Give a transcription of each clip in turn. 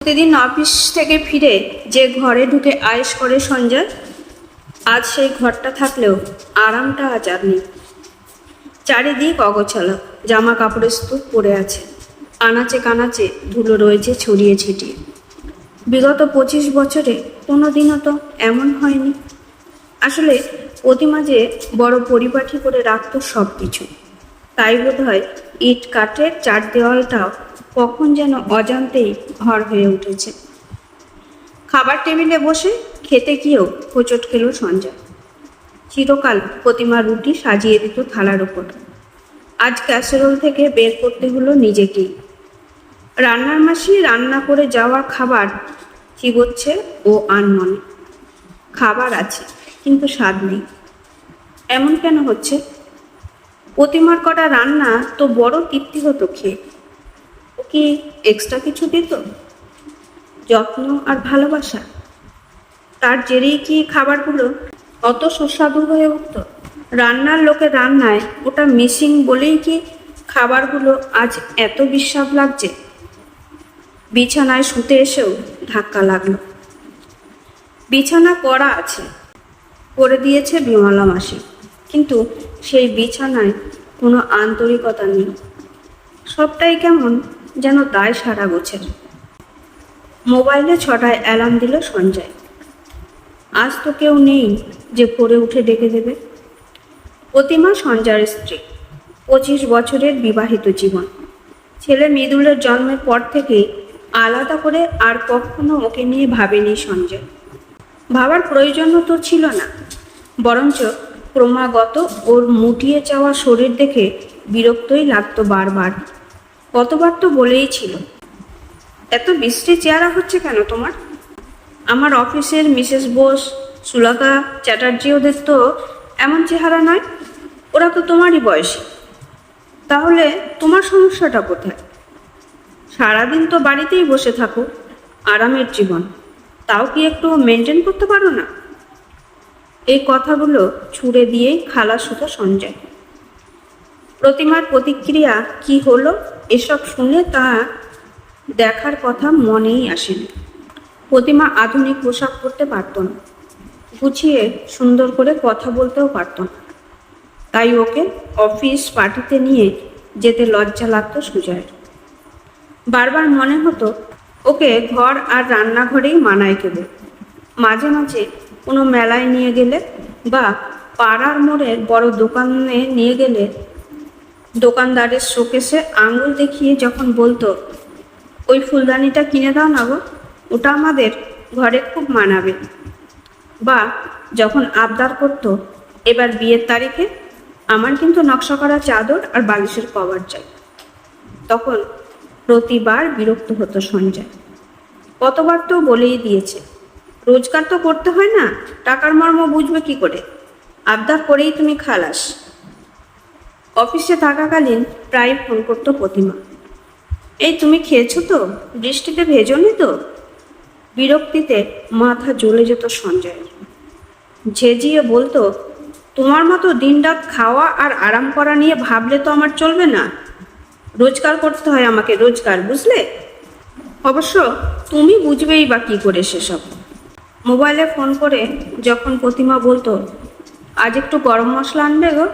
প্রতিদিন অফিস থেকে ফিরে যে ঘরে ঢুকে আয়েশ করে সঞ্জয়, আজ সেই ঘরটা থাকলেও আরামটা আজ আর নেই। চারিদিক অগোছালো, জামা কাপড়ের স্তূপ পড়ে আছে, আনাচে কানাচে ধুলো রয়েছে ছড়িয়ে ছিটিয়ে। বিগত 25 বছরে কোনোদিনও তো এমন হয়নি। আসলে প্রতিমা যে বড় পরিপাটি করে রাখত সব কিছু, তাই বোধ হয় ইট কাঠের চার দেওয়ালটাও কখন যেন অজান্তেই ঘর হয়ে উঠেছে। খাবার টেবিলে বসে খেতে গিয়েও হোঁচট খেল সঞ্জয়। চিরকাল প্রতিমা রুটি সাজিয়ে দিত থালার ওপর, আজ ক্যাসেরোল থেকে বের করতে হলো নিজেকেই। রান্নার মাসি রান্না করে যাওয়া খাবার চিবোচ্ছে ও আনমনে। খাবার আছে কিন্তু স্বাদ নেই, এমন কেন হচ্ছে? প্রতিমার করা রান্না তো বড় তৃপ্তি হতো খেয়ে। ও কি এক্সট্রা কিছু দিত? যত্ন আর ভালোবাসা, তার জেরেই কি খাবারগুলো অত সুস্বাদু হয়ে উঠত? রান্নার লোকের রান্নায় ওটা মিসিং বলেই কি খাবারগুলো আজ এত বিস্বাদ লাগছে? বিছানায় শুতে এসেও ধাক্কা লাগলো। বিছানা করা আছে, করে দিয়েছে বিমলা মাসি, কিন্তু সেই বিছানায় কোনো আন্তরিকতা নেই। সবটাই কেমন যেন দায় সারা গোছের। মোবাইলে 6টায় অ্যালার্ম দিল সঞ্জয়। আজ তো কেউ নেই যে ভোরে উঠে ডেকে দেবে। প্রতিমা সঞ্জয়ের স্ত্রী, 25 বছরের বিবাহিত জীবন। ছেলে মৃদুলের জন্মের পর থেকে আলাদা করে আর কখনো ওকে নিয়ে ভাবেনি সঞ্জয়। ভাবার প্রয়োজনও তো ছিল না, বরঞ্চ ক্রমাগত ওর মুটিয়ে যাওয়া শরীর দেখে বিরক্তই লাগতো বারবার। কতবার তো বলেই ছিল, এত বিশ্রী চেহারা হচ্ছে কেন তোমার? আমার অফিসের মিসেস বোস, সুলতা চ্যাটার্জি, ওদের তো এমন চেহারা নয়, ওরা তো তোমারই বয়সী। তাহলে তোমার সমস্যাটা কোথায়? সারাদিন তো বাড়িতেই বসে থাকো, আরামের জীবন, তাও কি একটু মেনটেন করতে পারো না? এই কথাগুলো ছুড়ে দিয়েই খালাস হতো সঞ্জয়। প্রতিমার প্রতিক্রিয়া কি হলো এসব শুনে তা দেখার কথা মনেই আসেনি। প্রতিমা আধুনিক পোশাক পরতে পারত না, গুছিয়ে সুন্দর করে কথা বলতেও পারত না, তাই ওকে অফিস পার্টিতে নিয়ে যেতে লজ্জা লাগতো সুজয়ের। বারবার মনে হতো ওকে ঘর আর রান্নাঘরেই মানায় কেবল। মাঝে মাঝে কোনো মেলায় নিয়ে গেলে বা পাড়ার মোড়ের বড় দোকানে নিয়ে গেলে দোকানদারের শোকেসে আঙুল দেখিয়ে যখন বলতো, ওই ফুলদানিটা কিনে দাও না গো, ওটা আমাদের ঘরে খুব মানাবে। বা যখন আবদার করতো, এবার বিয়ের তারিখে আমার কিন্তু নকশা করা চাদর আর বালিশের কভার চাই, তখন প্রতিবার বিরক্ত হতো সঞ্জয়। কতবার তো বলেই দিয়েছে, রোজগার তো করতে হয় না, টাকার মর্ম বুঝবে কি করে? আবদার করেই তুমি খালাস। অফিসে থাকাকালীন প্রায় ফোন করতো প্রতিমা, এই তুমি খেয়েছো তো, বৃষ্টিতে ভেজোনি তো? বিরক্তিতে মাথা জ্বলে যেত সঞ্জয়ের। ঝেঁঝিয়ে বলতো, তোমার মতো দিনরাত খাওয়া আর আরাম করা নিয়ে ভাবলে তো আমার চলবে না। রোজগার করতে হয় আমাকে, রোজগার, বুঝলে? অবশ্য তুমি বুঝবেই বা কী করে সেসব। মোবাইলে ফোন করে যখন প্রতিমা বলতো, আজ একটু গরম মশলা আনবে গো,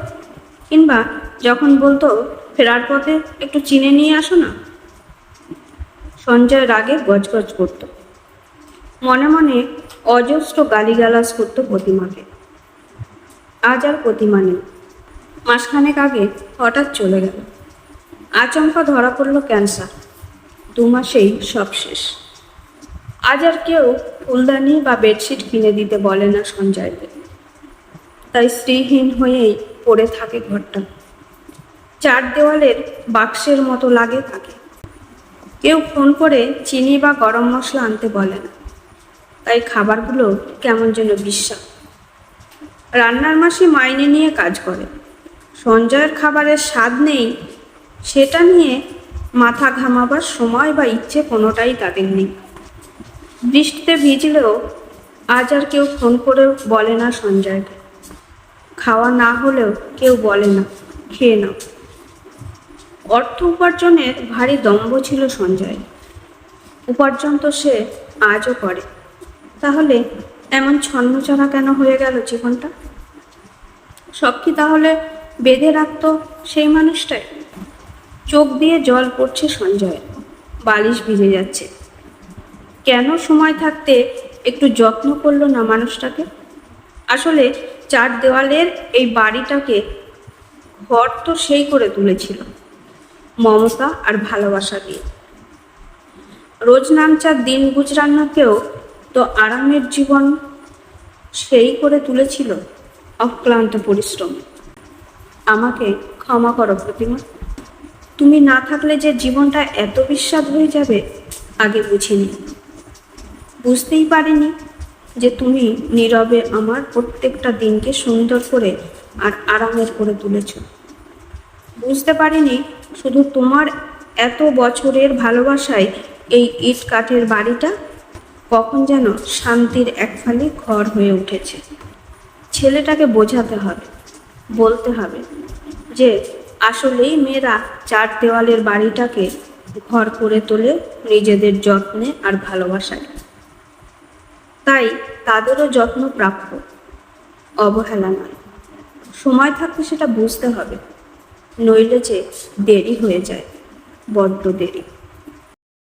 কিংবা যখন বলতো ফেরার পথে একটু চিনে নিয়ে আসো না, সঞ্জয় রাগে গজগজ করত। মনে মনে অজস্র গালিগালাজ করতো প্রতিমাকে। আজ আর প্রতিমা নেই। মাসখানেক আগে হঠাৎ চলে গেল। আচমকা ধরা পড়ল ক্যান্সার, 2 মাসেই সব শেষ। আজ আর কেউ ফুলদানি বা বেডশিট কিনে দিতে বলে না সঞ্জয়কে, তাই স্ত্রীহীন হয়েই পড়ে থাকে ঘরটা। 4 দেওয়ালের বাক্সের মতো লাগে থাকে। কেউ ফোন করে চিনি বা গরম মশলা আনতে বলে না, তাই খাবারগুলো কেমন যেন বিস্বাদ। রান্নার মাসি মাইনে নিয়ে কাজ করে, সঞ্জয়ের খাবারের স্বাদ নেই সেটা নিয়ে মাথা ঘামাবার সময় বা ইচ্ছে কোনোটাই তাদের নেই। বৃষ্টিতে ভিজলেও আজ আর কেউ ফোন করে বলে না সঞ্জয়কে। খাওয়া না হলেও কেউ বলে না, খেয়ে নাও। অর্থ উপার্জনের ভারী দম্ভ ছিল সঞ্জয়। উপার্জন তো সে আজও করে। তাহলে এমন ছন্নছাড়া কেন হয়ে গেল জীবনটা? সব কি তাহলে বেঁধে রাখতো সেই মানুষটাই? চোখ দিয়ে জল পড়ছে সঞ্জয়, বালিশ ভিজে যাচ্ছে। কেন সময় থাকতে একটু যত্ন করলো না মানুষটাকে? আসলে চার দেওয়ালের এই বাড়িটাকে ঘর তো সেই করে তুলেছিল মমতা আর ভালোবাসা দিয়ে। রোজ নামচার দিন গুজরানোকেও তো আরামের জীবন সেই করে তুলেছিল অক্লান্ত পরিশ্রম। আমাকে ক্ষমা করো প্রতিমা, তুমি না থাকলে যে জীবনটা এত বিস্বাদ হয়ে যাবে আগে বুঝিনি। বুঝতেই পারিনি যে তুমি নীরবে আমার প্রত্যেকটা দিনকে সুন্দর করে আর আরামের করে তুলেছ। বুঝতে পারিনি শুধু তোমার এত বছরের ভালোবাসায় এই ইট কাঠের বাড়িটা কখন যেন শান্তির একফালি ঘর হয়ে উঠেছে। ছেলেটাকে বোঝাতে হবে, বলতে হবে যে আসলেই মেয়েরা চার দেওয়ালের বাড়িটাকে ঘর করে তোলে নিজেদের যত্নে আর ভালোবাসায়। তাই তাদেরও যত্ন প্রাপ্য, অবহেলা নয়। সময় থাকতে সেটা বুঝতে হবে, নইলে যে দেরি হয়ে যায়, বড্ড দেরি।